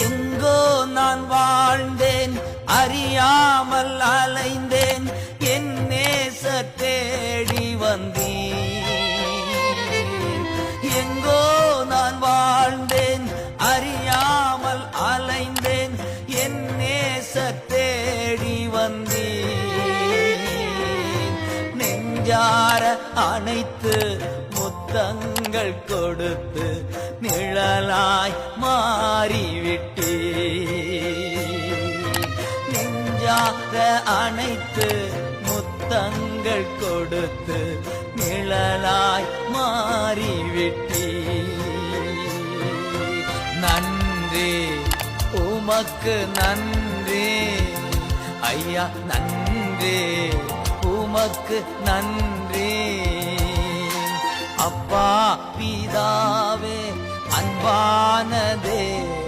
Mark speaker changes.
Speaker 1: எங்கோ நான் வாழ்ந்தேன், அறியாமல் அலைந்தேன், என் நேச தேடி வந்தேன். எங்கோ நான் வாழ்ந்தேன், அறியாமல் அலைந்தேன், என் நேச தேடி வந்தேன். நெஞ்சார அணைத்து முத்தங்கள் கொடுத்து நிழலாய் மாறிவிட்டே. நெஞ்சார அணைத்து முத்தங்கள் கொடுத்து நிழலாய் மாறிவிட்டே. நன்றி உமக்கு நன்றி ஐயா, நன்றி உமக்கு நன்றி. அப்பா பிதாவே, அன்பான தேவனே,